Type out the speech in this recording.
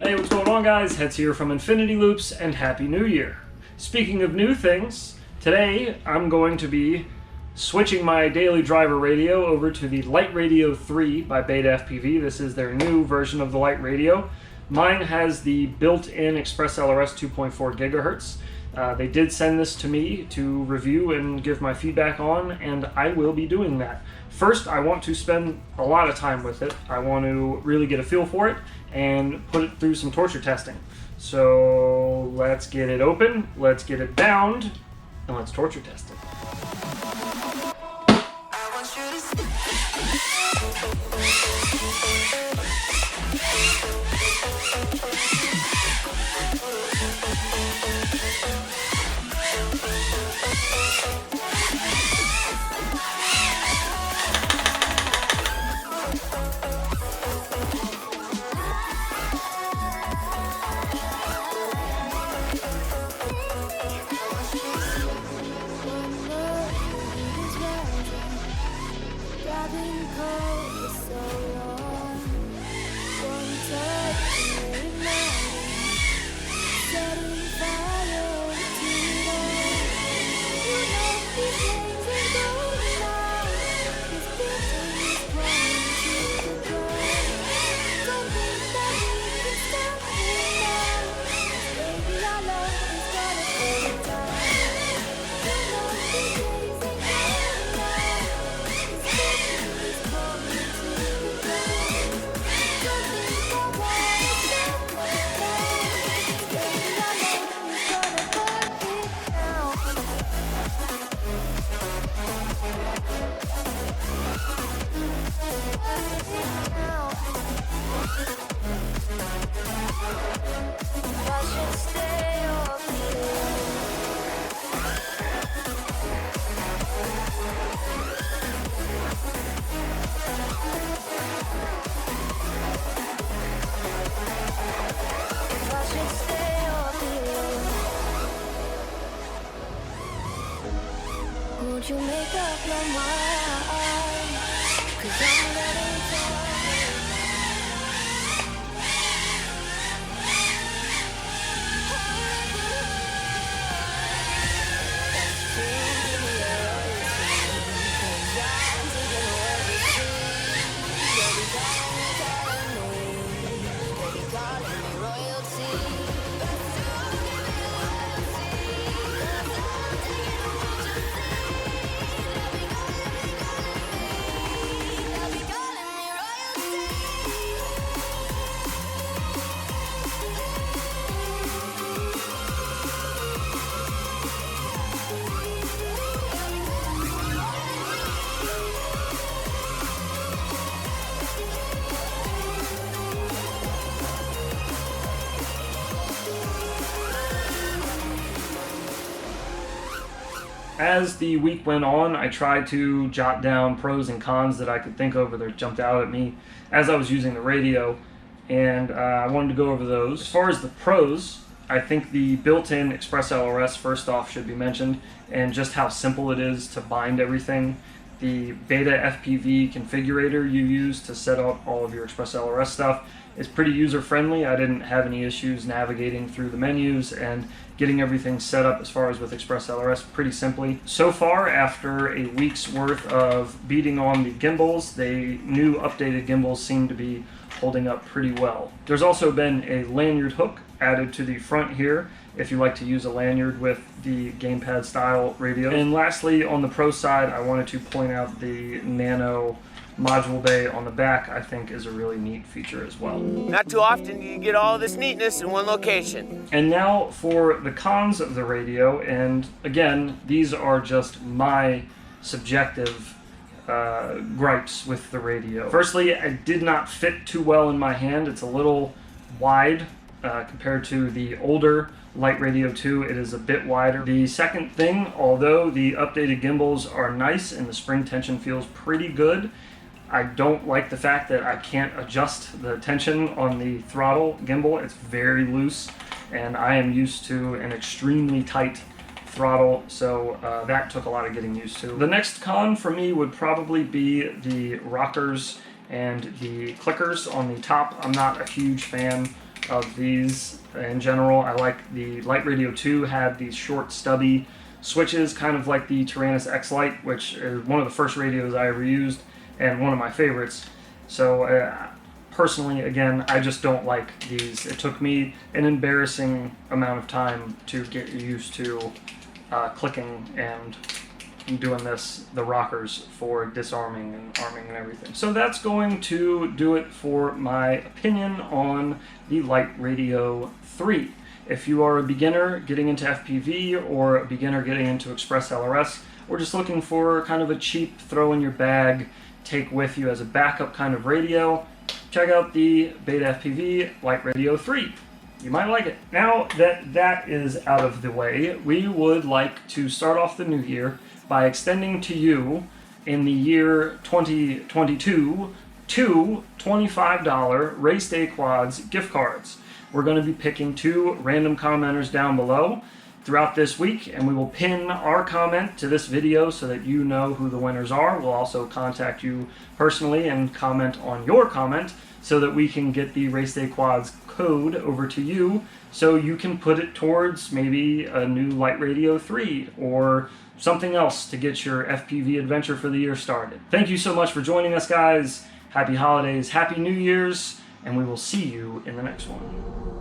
Hey, what's going on, guys? Heads here from Infinity Loops, and Happy New Year. Speaking of new things, today I'm going to be switching my daily driver radio over to the LiteRadio 3 by BetaFPV. This is their new version of the LiteRadio. Mine has the built-in Express LRS 2.4 gigahertz. They did send this to me to review and give my feedback on, and I will be doing that. First, I want to spend a lot of time with it. I want to really get a feel for it and put it through some torture testing. So let's get it open, let's get it bound, and let's torture test it. Won't you make up your mind? 'Cause I'm ready to As the week went on, I tried to jot down pros and cons that I could think of or that jumped out at me as I was using the radio, and I wanted to go over those. As far as the pros, I think the built-in Express LRS first off should be mentioned, and just how simple it is to bind everything. The BetaFPV configurator you use to set up all of your Express LRS stuff is pretty user-friendly. I didn't have any issues navigating through the menus and getting everything set up as far as with Express LRS pretty simply. So far, after a week's worth of beating on the gimbals, the new updated gimbals seem to be holding up pretty well. There's also been a lanyard hook added to the front here if you like to use a lanyard with the gamepad style radio. And lastly, on the pro side, I wanted to point out the nano module bay on the back. I think is a really neat feature as well. Not too often do you get all this neatness in one location. And now for the cons of the radio, and again, these are just my subjective gripes with the radio. Firstly, it did not fit too well in my hand. It's a little wide compared to the older LiteRadio 2. It is a bit wider. The second thing, although the updated gimbals are nice and the spring tension feels pretty good, I don't like the fact that I can't adjust the tension on the throttle gimbal. It's very loose, and I am used to an extremely tight throttle, so that took a lot of getting used to. The next con for me would probably be the rockers and the clickers on the top. I'm not a huge fan of these in general. I like the LiteRadio 2 had these short stubby switches, kind of like the Tyrannus X Lite, which is one of the first radios I ever used and one of my favorites. So personally, again, I just don't like these. It took me an embarrassing amount of time to get used to clicking and doing the rockers for disarming and arming and everything. So that's going to do it for my opinion on the LiteRadio 3. If you are a beginner getting into FPV or a beginner getting into Express LRS, or just looking for kind of a cheap throw in your bag, take with you as a backup kind of radio, check out the BetaFPV LiteRadio 3. You might like it. Now that that is out of the way, we would like to start off the new year by extending to you in the year 2022 two $25 Race Day Quads gift cards. We're going to be picking 2 random commenters down below throughout this week, and we will pin our comment to this video so that you know who the winners are. We'll also contact you personally and comment on your comment so that we can get the Race Day Quads code over to you so you can put it towards maybe a new LiteRadio 3 or something else to get your FPV adventure for the year started. Thank you so much for joining us, guys. Happy holidays, happy New Year's, and we will see you in the next one.